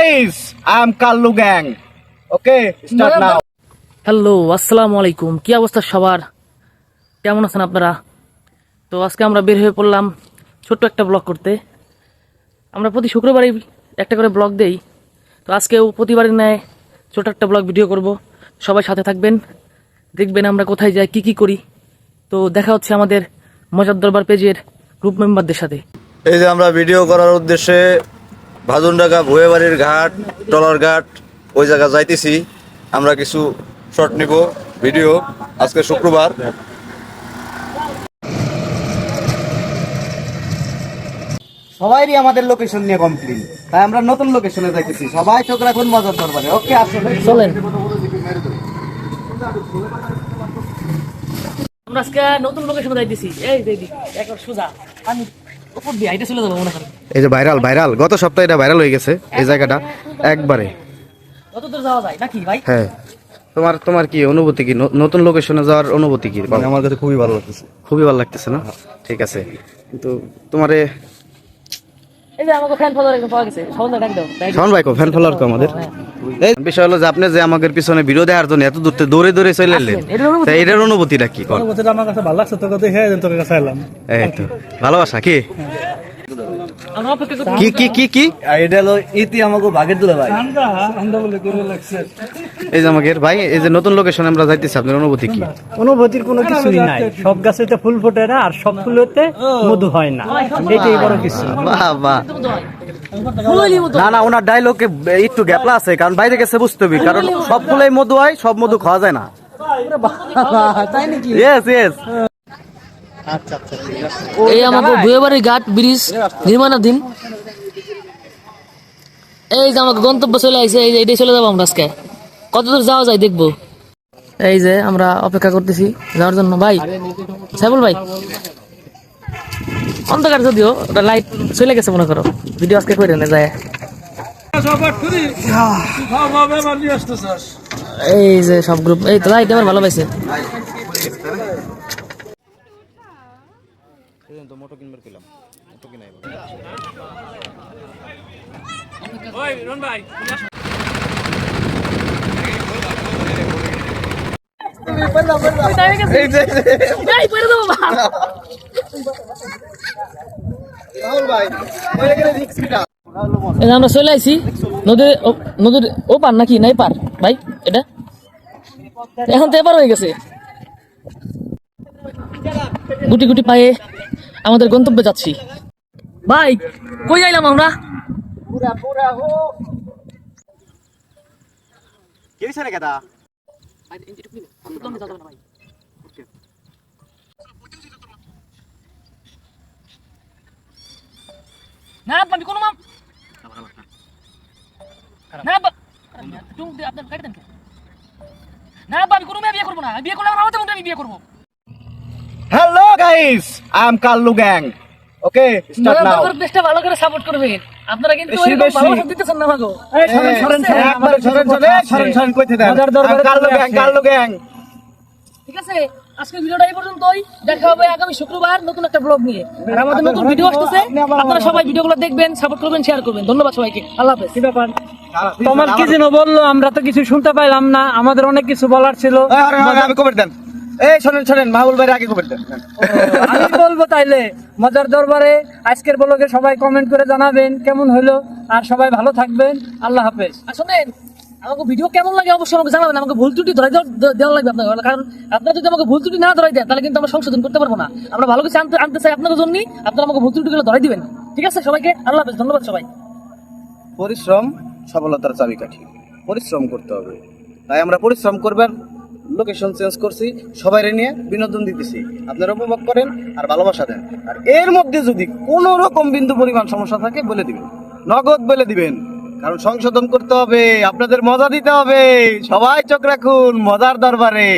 guys, I'm Kallu Gang. Okay, start now. Hello, আসসালামু আলাইকুম। কি অবস্থা সবার? কেমন আছেন আপনারা? তো আজকে আমরা বের হয়ে পড়লাম ছোট্ট একটা ব্লগ করতে। আমরা প্রতি শুক্রবারই একটা করে ব্লগ দেই। তো আজকেও প্রতিবারের ন্যায় ছোট একটা ব্লগ ভিডিও করব। সবাই সাথে থাকবেন, দেখবেন আমরা কোথায় যাই, কি করি। তো দেখা হচ্ছে আমাদের মজার দরবার পেজের গ্রুপ মেম্বারদের সাথে। এই যে আমরা ভিডিও করার উদ্দেশ্যে ভাজুনডাঙ্গা ভুয়েবাড়ির ঘাট, টলার ঘাট, ওই জায়গা যাইতেছি। আমরা কিছু শর্ট নিব ভিডিও। আজকে শুক্রবার। সবাইরই আমাদের লোকেশন নিয়ে কমপ্লেন, তাই আমরা নতুন লোকেশনে যাইতেছি। সবাই চোখ রাখুন মজার দরবারে। ওকে, আসলে চলেন। আমরা আজকে নতুন লোকেশনে যাইতেছি। এই দিদি একবার সোজা আমি উপর দিয়ে হাইটে চলে যাবো মনে করেন। এই যে ভাইরাল গত সপ্তাহে এটা ভাইরাল হয়ে গেছে এই জায়গাটা একবারে। কত দূর যাওয়া যায় নাকি ভাই? হ্যাঁ, তোমার কি অনুভূতি, কি নতুন লোকেশনে যাওয়ার অনুভূতি কি? আমার কাছে খুবই ভালো লাগতেছে। খুবই ভালো লাগতেছে না? ঠিক আছে, কিন্তু তোমারে এই যে আমাকে ফ্যান ফলোয়ার একদম পাওয়া গেছে। সবাই ডাক দাও। শাওন ভাই কো ফ্যান ফলোয়ার তো আমাদের। এই বিষয় হলো যে আপনি যে আমাদের পিছনে ভিডিও দেখার জন্য এত দূর থেকে দৌড়ে চলে এলেন, তাই এটার অনুভূতিটা কি? অনুভূতিটা আমার কাছে ভালো লাগছে, তোর কাছে হ্যাঁ তোর কাছে এলাম। এই তো ভালোবাসা কি আমরা অপেক্ষা করতে কি কি কি কি এটা হলো ইতি আমাকে ভাগের দিলে ভাই। আন্দা বলে করে লাগছে। এই যে আমাদের ভাই, এই যে নতুন লোকেশনে আমরা যাইতেছি, আপনার অনুভূতি কি? অনুভূতির কোনো কিছুই নাই। সব গাছেতে ফুল ফোটে না, আর সব ফুলেতে মধু হয় না, এটাই বড় কিছু। বাহ বাহ। ফুলই মতো। না ওনার ডায়লগে একটু গ্যাপলা আছে, কারণ বাইরে গেছে বুঝতে হবে, কারণ সব ফুলেই মধু হয়, সব মধু খাওয়া যায় না। তাই নাকি? Yes yes. এই আমাকে ভুয়েবাড়ি ঘাট ব্রিজ নির্মাণাধীন। এই যে আমাকে গন্তব্য চলে আসছে, এই যে এটাই চলে যাবো আমরা আজকে। কত দূর যাওয়া যায় দেখবো। এই যে আমরা অপেক্ষা করতেছি যাওয়ার জন্য। ভাই সাইবুল ভাই, অন্ধকার যদিও ওটা লাইট চলে গেছে মনে করো। ভিডিও আজকে করে না যায়। এই যে সব গ্রুপ, এই তো লাইট আমার ভালো পাইছে। আমরা চলে আইছি নদীর ও পার নাকি নাই পার ভাই, এটা এখন তো এবার হয়ে গেছে। গুটি গুটি পায়ে আমাদের গন্তব্যে যাচ্ছি। ভাই কই যাইলাম আমরা? না আমি কোনো মাম না তুমি আপনার কাটে দেন। না আমি কোনো মেয়ে বিয়ে করবো না। বিয়ে করলে আমার মতো আমি বিয়ে করবো। Hello guys, I am Kallu gang. Okay, start now. আমার বেশটা ভালো করে সাপোর্ট করবেন আপনারা, কিন্তু বেশি ওইরকম বেশি। ভালোবাসা দিতেছেন না আমাকে। একবার সরেন কইতে দেন। কাল্লু গ্যাং। ঠিক আছে, আজকে ভিডিওটা এই পর্যন্তই। দেখা হবে আগামী শুক্রবার নতুন একটা ব্লগ নিয়ে। আর আমাদের নতুন ভিডিও আসতেছে, আপনারা সবাই ভিডিওগুলো দেখবেন, সাপোর্ট করবেন, শেয়ার করবেন। ধন্যবাদ সবাইকে। আল্লাহ হাফেজ। কি ব্যাপার তোমার কি যেন বললো, আমরা তো কিছু শুনতে পাইলাম না। আমাদের অনেক কিছু বলার ছিল। আমি কমেন্ট দেন। এই শোনেন মাহবুল ভাই আগে কমেন্ট দেন। আমি বলবো তাইলে মজার দরবারে আজকের ব্লগে সবাই কমেন্ট করে জানাবেন কেমন হলো, আর সবাই ভালো থাকবেন। আল্লাহ হাফেজ। আর শোনেন, আমাকে ভিডিও কেমন লাগে অবশ্যই আমাকে জানাবেন। আমাকে ভুল ত্রুটি ধরাই দেওয়া লাগবে আপনার, কারণ আপনারা যদি আমাকে ভুল ত্রুটি না ধরাই দেন তাহলে কিন্তু আমরা সংশোধন করতে পারবো না। আমরা ভালো কিছু আনতে চাই আপনাদের জন্য, আপনারা আমাকে ভুল ত্রুটিগুলো ধরাই দিবেন। ঠিক আছে, সবাইকে আল্লাহ হাফেজ। ধন্যবাদ সবাই। পরিশ্রম সফলতার চাবিকাঠি। পরিশ্রম করতে হবে, তাই আমরা পরিশ্রম করবেন। লোকেশন চেঞ্জ করছি, সবাই নিয়ে বিনোদন দিতেছি। আপনারা উপভোগ করেন আর ভালোবাসা দেন। আর এর মধ্যে যদি কোনো রকম বিন্দু পরিমাণ সমস্যা থাকে বলে দিবেন, নগদ বলে দিবেন, কারণ সংশোধন করতে হবে, আপনাদের মজা দিতে হবে। সবাই চোখ রাখুন মজার দরবারে।